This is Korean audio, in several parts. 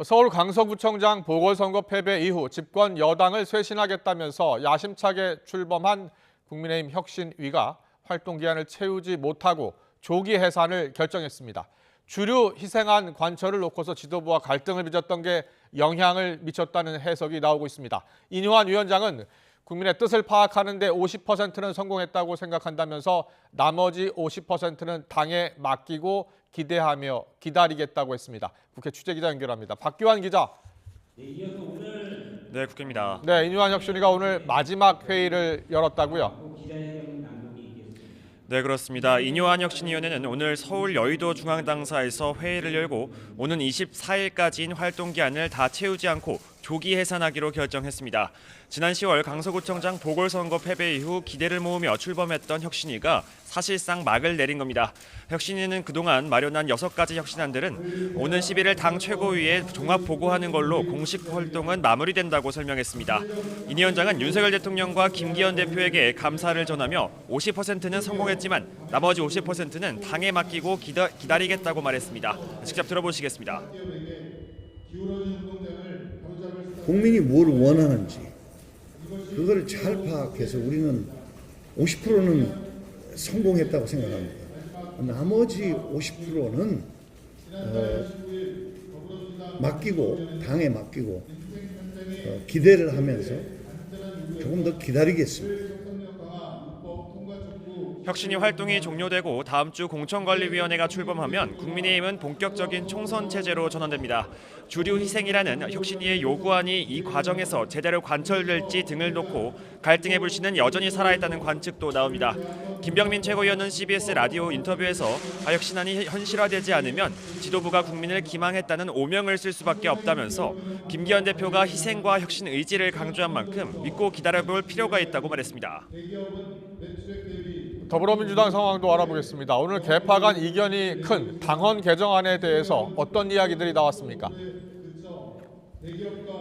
서울 강서구청장 보궐선거 패배 이후 집권 여당을 쇄신하겠다면서 야심차게 출범한 국민의힘 혁신위가 활동기한을 채우지 못하고 조기 해산을 결정했습니다. 주류 희생안 관철을 놓고서 지도부와 갈등을 빚었던 게 영향을 미쳤다는 해석이 나오고 있습니다. 인효한 위원장은 국민의 뜻을 파악하는 데 50%는 성공했다고 생각한다면서 나머지 50%는 당에 맡기고 기대하며 기다리겠다고 했습니다. 국회 취재기자 연결합니다. 박규환 기자. 네, 국회입니다. 네, 인효한 혁신위가 오늘 마지막 회의를 열었다고요? 네, 그렇습니다. 인효한 혁신위원회는 오늘 서울 여의도 중앙당사에서 회의를 열고 오는 24일까지인 활동기한을 다 채우지 않고 조기 해산하기로 결정했습니다. 지난 10월 강서구청장 보궐선거 패배 이후 기대를 모으며 출범했던 혁신위가 사실상 막을 내린 겁니다. 혁신위는 그동안 마련한 6가지 혁신안들은 오는 11일 당 최고위에 종합 보고하는 걸로 공식 활동은 마무리된다고 설명했습니다. 인 위원장은 윤석열 대통령과 김기현 대표에게 감사를 전하며 50%는 성공했지만 나머지 50%는 당에 맡기고 기다리겠다고 말했습니다. 직접 들어보시겠습니다. 국민이 뭘 원하는지 그걸 잘 파악해서 우리는 50%는 성공했다고 생각합니다. 나머지 50%는 맡기고 당에 맡기고 기대를 하면서 조금 더 기다리겠습니다. 혁신위 활동이 종료되고 다음 주 공천관리위원회가 출범하면 국민의힘은 본격적인 총선 체제로 전환됩니다. 주류 희생이라는 혁신위의 요구안이 이 과정에서 제대로 관철될지 등을 놓고 갈등의 불씨는 여전히 살아있다는 관측도 나옵니다. 김병민 최고위원은 CBS 라디오 인터뷰에서 혁신안이 현실화되지 않으면 지도부가 국민을 기망했다는 오명을 쓸 수밖에 없다면서 김기현 대표가 희생과 혁신 의지를 강조한 만큼 믿고 기다려볼 필요가 있다고 말했습니다. 더불어민주당 상황도 알아보겠습니다. 오늘 개파 간 이견이 큰 당헌 개정안에 대해서 어떤 이야기들이 나왔습니까?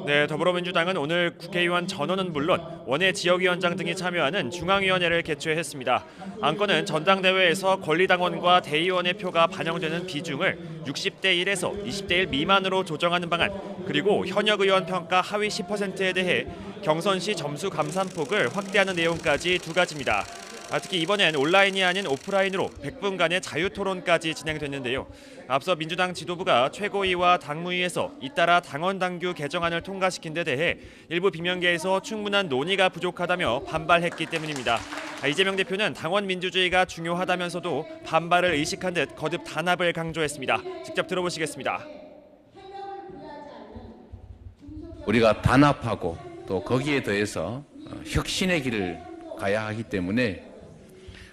네, 더불어민주당은 오늘 국회의원 전원은 물론 원외 지역위원장 등이 참여하는 중앙위원회를 개최했습니다. 안건은 전당대회에서 권리당원과 대의원의 표가 반영되는 비중을 60대 1에서 20대 1 미만으로 조정하는 방안, 그리고 현역 의원 평가 하위 10%에 대해 경선 시 점수 감산폭을 확대하는 내용까지 두 가지입니다. 특히 이번엔 온라인이 아닌 오프라인으로 100분간의 자유토론까지 진행됐는데요. 앞서 민주당 지도부가 최고위와 당무위에서 잇따라 당헌당규 개정안을 통과시킨 데 대해 일부 비명계에서 충분한 논의가 부족하다며 반발했기 때문입니다. 이재명 대표는 당원 민주주의가 중요하다면서도 반발을 의식한 듯 거듭 단합을 강조했습니다. 직접 들어보시겠습니다. 우리가 단합하고 또 거기에 더해서 혁신의 길을 가야 하기 때문에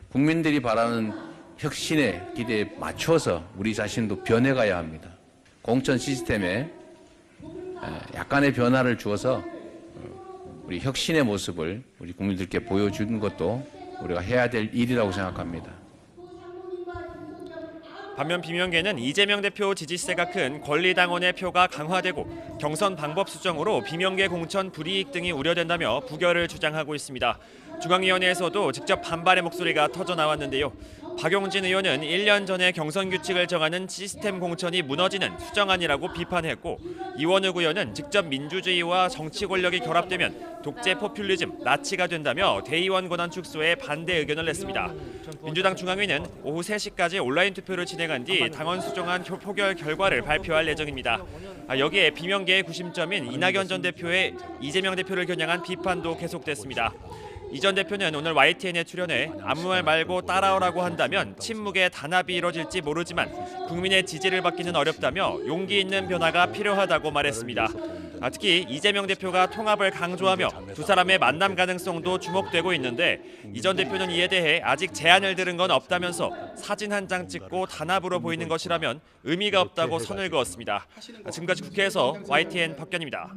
국민들이 바라는 혁신의 기대에 맞춰서 우리 자신도 변해가야 합니다. 공천 시스템에 약간의 변화를 주어서 우리 혁신의 모습을 우리 국민들께 보여주는 것도 우리가 해야 될 일이라고 생각합니다. 반면 비명계는 이재명 대표 지지세가 큰 권리당원의 표가 강화되고 경선 방법 수정으로 비명계 공천 불이익 등이 우려된다며 부결을 주장하고 있습니다. 중앙위원회에서도 직접 반발의 목소리가 터져나왔는데요. 박용진 의원은 1년 전에 경선 규칙을 정하는 시스템 공천이 무너지는 수정안이라고 비판했고, 이원욱 의원은 직접 민주주의와 정치 권력이 결합되면 독재 포퓰리즘, 나치가 된다며 대의원 권한 축소에 반대 의견을 냈습니다. 민주당 중앙위는 오후 3시까지 온라인 투표를 진행한 뒤 당원 수정안 표결 결과를 발표할 예정입니다. 여기에 비명계의 구심점인 이낙연 전 대표의 이재명 대표를 겨냥한 비판도 계속됐습니다. 이 전 대표는 오늘 YTN에 출연해 아무 말 말고 따라오라고 한다면 침묵의 단합이 이뤄질지 모르지만 국민의 지지를 받기는 어렵다며 용기 있는 변화가 필요하다고 말했습니다. 특히 이재명 대표가 통합을 강조하며 두 사람의 만남 가능성도 주목되고 있는데 이 전 대표는 이에 대해 아직 제안을 들은 건 없다면서 사진 한 장 찍고 단합으로 보이는 것이라면 의미가 없다고 선을 그었습니다. 지금까지 국회에서 YTN 박견입니다.